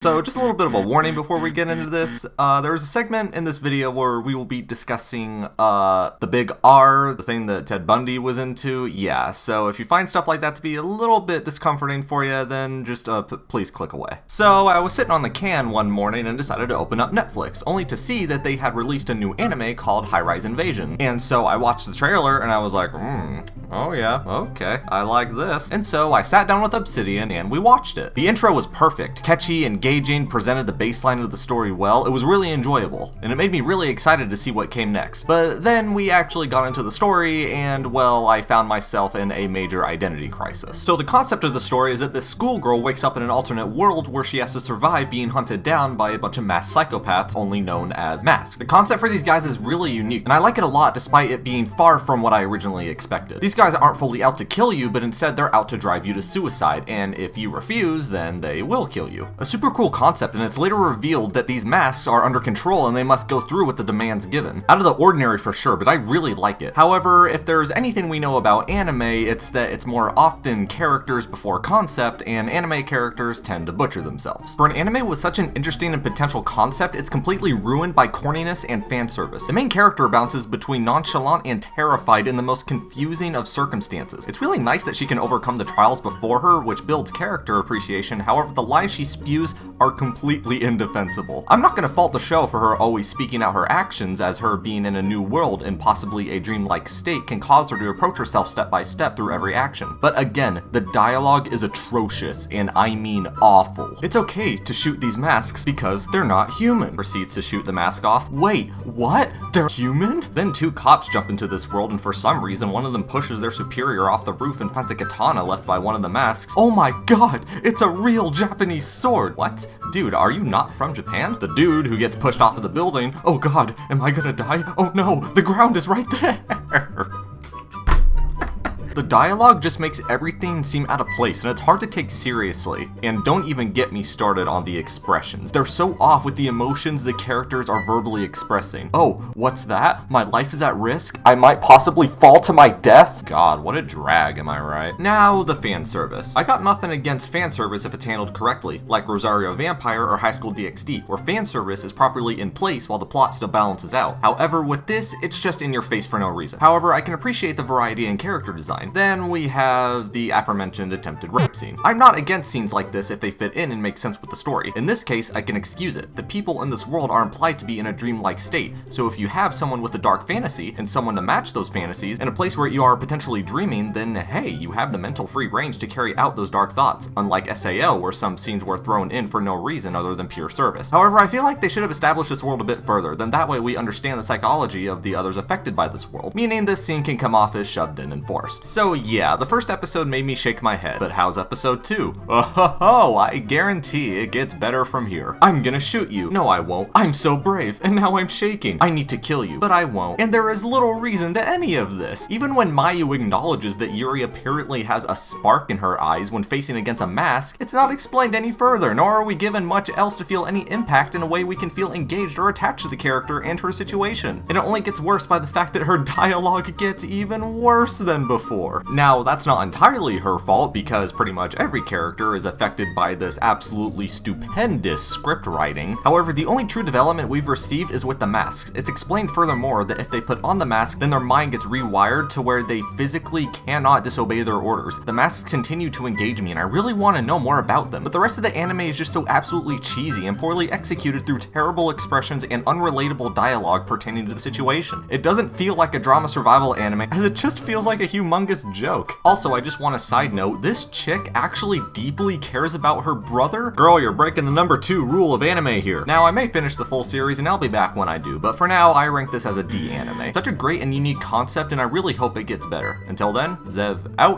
So just a little bit of a warning before we get into this. There's a segment in this video where we will be discussing the big R, the thing that Ted Bundy was into. Yeah, so if you find stuff like that to be a little bit discomforting for you, then just please click away. So I was sitting on the can one morning and decided to open up Netflix, only to see that they had released a new anime called High-Rise Invasion. And so I watched the trailer and I was like, oh yeah, okay, I like this. And so I sat down with Obsidian and we watched it. The intro was perfect, catchy, engaging, presented the baseline of the story well. It was really enjoyable, and it made me really excited to see what came next. But then we actually got into the story, and well, I found myself in a major identity crisis. So the concept of the story is that this schoolgirl wakes up in an alternate world where she has to survive being hunted down by a bunch of masked psychopaths, only known as masks. The concept for these guys is really unique, and I like it a lot despite it being far from what I originally expected. These guys aren't fully out to kill you, but instead they're out to drive you to suicide, and if you refuse, then they will kill you. A super cool concept, and it's later revealed that these masks are under control and they must go through with the demands given. Out of the ordinary for sure, but I really like it. However, if there's anything we know about anime, it's that it's more often characters before concept, and anime characters tend to butcher themselves. For an anime with such an interesting and potential concept, it's completely ruined by corniness and fan service. The main character bounces between nonchalant and terrified in the most confusing of circumstances. It's really nice that she can overcome the trials before her, which builds character appreciation. However, the lies she spews are completely indefensible. I'm not gonna fault the show for her always speaking out her actions, as her being in a new world and possibly a dreamlike state can cause her to approach herself step by step through every action. But again, the dialogue is atrocious, and I mean awful. It's okay to shoot these masks because they're not human. Proceeds to shoot the mask off. Wait, what? They're human? Then two cops jump into this world, and for some reason one of them pushes their superior off the roof and finds a katana left by one of the masks. Oh my god, it's a real Japanese sword. What? Dude, are you not from Japan? The dude who gets pushed off of the building. Oh god, am I gonna die? Oh no, the ground is right there. The dialogue just makes everything seem out of place, and it's hard to take seriously. And don't even get me started on the expressions. They're so off with the emotions the characters are verbally expressing. Oh, what's that? My life is at risk? I might possibly fall to my death? God, what a drag, am I right? Now, the fan service. I got nothing against fan service if it's handled correctly, like Rosario Vampire or High School DxD, where fan service is properly in place while the plot still balances out. However, with this, it's just in your face for no reason. However, I can appreciate the variety in character design. Then we have the aforementioned attempted rape scene. I'm not against scenes like this if they fit in and make sense with the story. In this case, I can excuse it. The people in this world are implied to be in a dreamlike state, so if you have someone with a dark fantasy and someone to match those fantasies in a place where you are potentially dreaming, then hey, you have the mental free range to carry out those dark thoughts, unlike SAO where some scenes were thrown in for no reason other than pure service. However, I feel like they should have established this world a bit further, then that way we understand the psychology of the others affected by this world, meaning this scene can come off as shoved in and forced. So yeah, the first episode made me shake my head, but how's episode 2? Oh, I guarantee it gets better from here. I'm gonna shoot you. No, I won't. I'm so brave, and now I'm shaking. I need to kill you, but I won't. And there is little reason to any of this. Even when Mayu acknowledges that Yuri apparently has a spark in her eyes when facing against a mask, it's not explained any further, nor are we given much else to feel any impact in a way we can feel engaged or attached to the character and her situation. And it only gets worse by the fact that her dialogue gets even worse than before. Now, that's not entirely her fault, because pretty much every character is affected by this absolutely stupendous script writing. However, the only true development we've received is with the masks. It's explained furthermore that if they put on the mask, then their mind gets rewired to where they physically cannot disobey their orders. The masks continue to engage me, and I really want to know more about them, but the rest of the anime is just so absolutely cheesy and poorly executed through terrible expressions and unrelatable dialogue pertaining to the situation. It doesn't feel like a drama survival anime, as it just feels like a humongous joke. Also, I just want a side note, this chick actually deeply cares about her brother? Girl, you're breaking the number 2 rule of anime here. Now, I may finish the full series and I'll be back when I do, but for now, I rank this as a D anime. Such a great and unique concept, and I really hope it gets better. Until then, Zev out.